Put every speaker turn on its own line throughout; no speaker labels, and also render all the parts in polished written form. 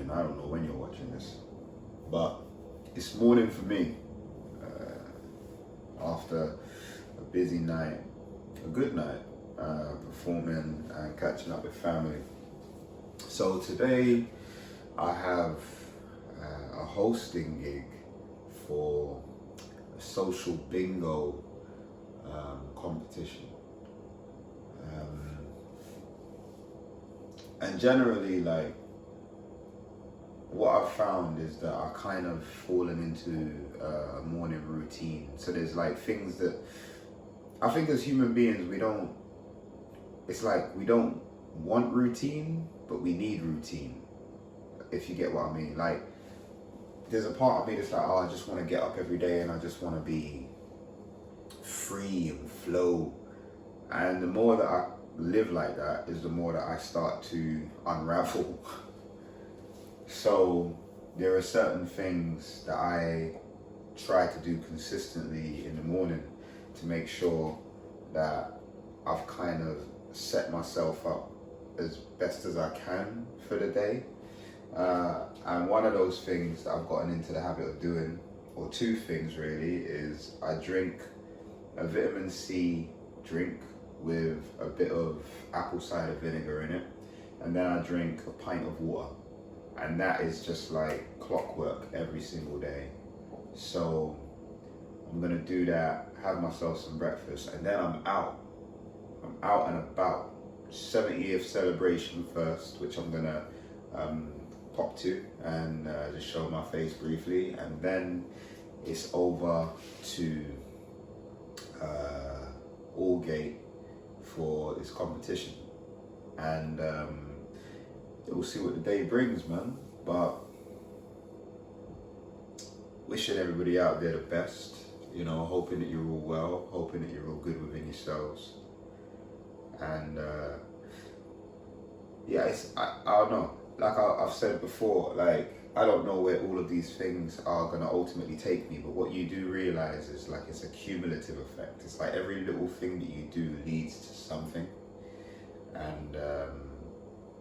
watching. I don't know when you're watching this, but it's morning for me. After a busy night, a good night, performing and catching up with family. So today I have a hosting gig for a social bingo competition. And generally, like, what I've found is that I kind of fallen into a morning routine. So there's like things that I think as human beings, it's like we don't want routine, but we need routine, if you get what I mean. Like, there's a part of me that's like, oh, I just want to get up every day and I just want to be free and flow. And the more that I live like that is the more that I start to unravel. So there are certain things that I try to do consistently in the morning to make sure that I've kind of set myself up as best as I can for the day. And one of those things that I've gotten into the habit of doing, or two things really, is I drink a vitamin C drink with a bit of apple cider vinegar in it, and then I drink a pint of water. And that is just like clockwork every single day. So I'm gonna do that, have myself some breakfast, and then I'm out and about. 70th celebration first, which I'm gonna pop to and just show my face briefly, and then it's over to Allgate for this competition, and we'll see what the day brings, man. But wishing everybody out there the best, you know, hoping that you're all well, hoping that you're all good within yourselves. And yeah, I don't know, like I've said before, like, I don't know where all of these things are gonna ultimately take me, but what you do realize is, like, it's a cumulative effect. It's like every little thing that you do leads to something. And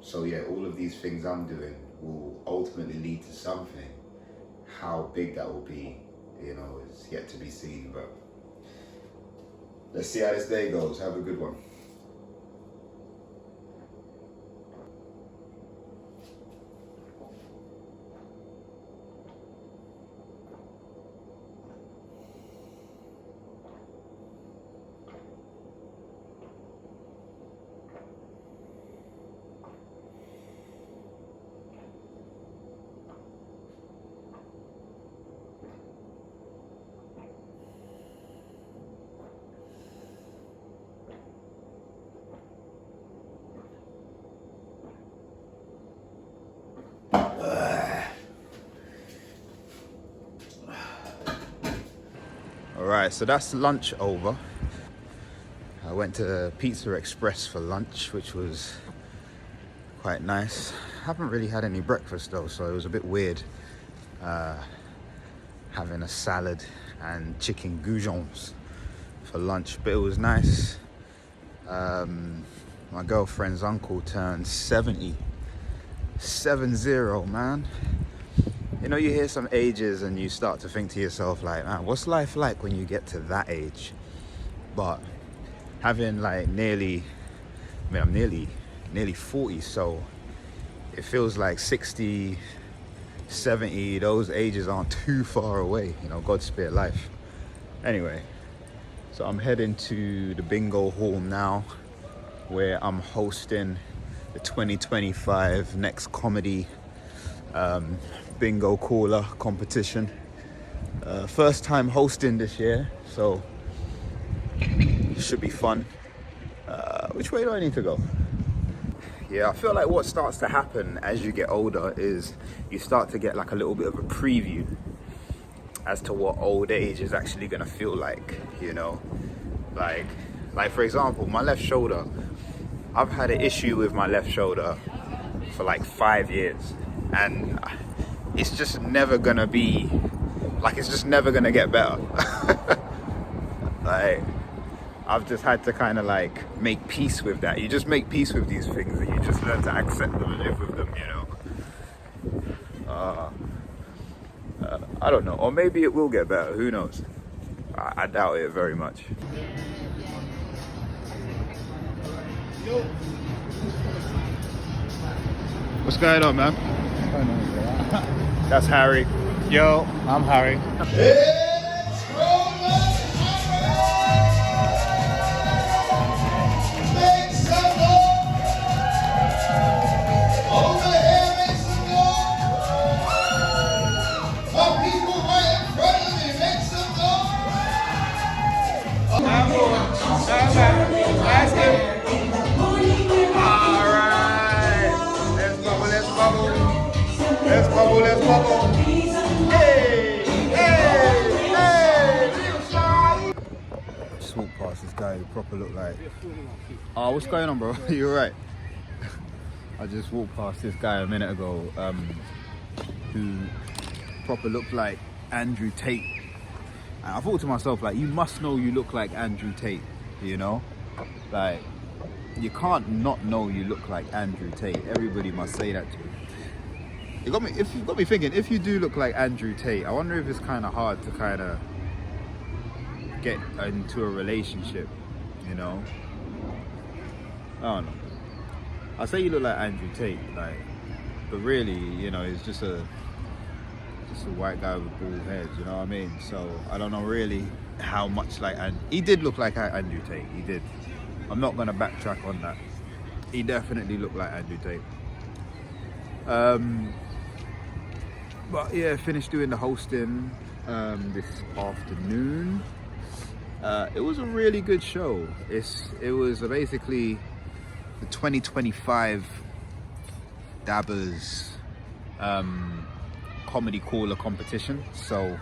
so yeah, all of these things I'm doing will ultimately lead to something. How big that will be, you know, is yet to be seen. But let's see how this day goes. Have a good one. Alright, so that's lunch over. I went to Pizza Express for lunch, which was quite nice. Haven't really had any breakfast though, so it was a bit weird having a salad and chicken goujons for lunch, but it was nice. My girlfriend's uncle turned 70, man. You know, you hear some ages and you start to think to yourself, like, man, what's life like when you get to that age? But having like I'm nearly 40, so it feels like 60, 70, those ages aren't too far away, you know, God spare life. Anyway, so I'm heading to the bingo hall now, where I'm hosting the 2025 Next Comedy bingo caller competition. First time hosting this year, so it should be fun. Which way do I need to go? Yeah, I feel like what starts to happen as you get older is you start to get like a little bit of a preview as to what old age is actually gonna feel like, you know? Like for example, my left shoulder, I've had an issue with my left shoulder for like 5 years, and it's just never gonna be, like, it's just never gonna get better. Like, I've just had to kind of like make peace with that. You just make peace with these things and you just learn to accept them and live with them, you know?
I don't know, or maybe it will get better, who knows. I doubt it very much. What's going on, man? That's Harry.
Yo, I'm Harry.
Let's bubble. Hey, hey, hey. Just walked past this guy who proper looked like... Oh, what's going on, bro? You're right. I just walked past this guy a minute ago who proper looked like Andrew Tate. And I thought to myself, like, you must know you look like Andrew Tate, you know? Like, you can't not know you look like Andrew Tate. Everybody must say that to you. It got me thinking, if you do look like Andrew Tate, I wonder if it's kind of hard to kind of get into a relationship, you know? I don't know. I say you look like Andrew Tate, like, but really, you know, he's just a white guy with bald heads, you know what I mean? So I don't know really how much like, and he did look like Andrew Tate, he did. I'm not gonna backtrack on that. He definitely looked like Andrew Tate. But yeah, finished doing the hosting this afternoon. It was a really good show. It was basically the 2025 Dabbers comedy caller competition. So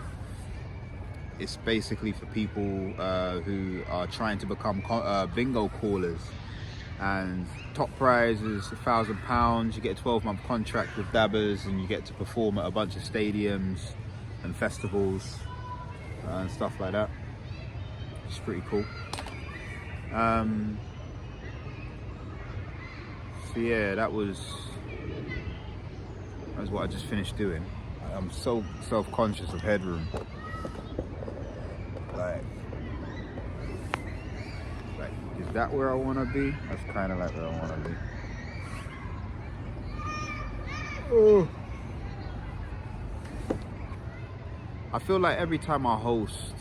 it's basically for people who are trying to become bingo callers. And top prize is £1,000. You get a 12-month contract with Dabbers, and you get to perform at a bunch of stadiums and festivals and stuff like that. It's pretty cool. So yeah, that was what I just finished doing. I'm so self-conscious of headroom. Like, is that where I want to be? That's kind of like where I want to be. Oh. I feel like every time I host,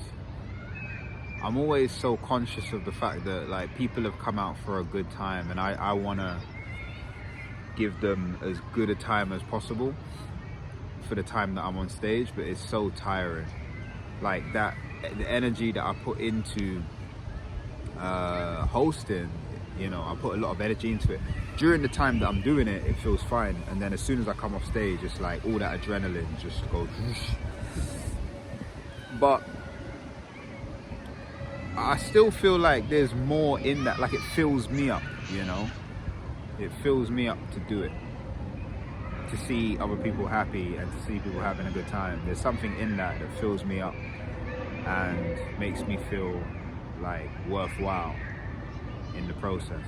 I'm always so conscious of the fact that like people have come out for a good time, and I want to give them as good a time as possible for the time that I'm on stage, but it's so tiring. Like that, the energy that I put into hosting, you know, I put a lot of energy into it. During the time that I'm doing it, it feels fine, and then as soon as I come off stage, it's like all that adrenaline just goes whoosh. But I still feel like there's more in that. Like, it fills me up, you know? It fills me up to do it, to see other people happy and to see people having a good time. There's something in that that fills me up and makes me feel like worthwhile in the process.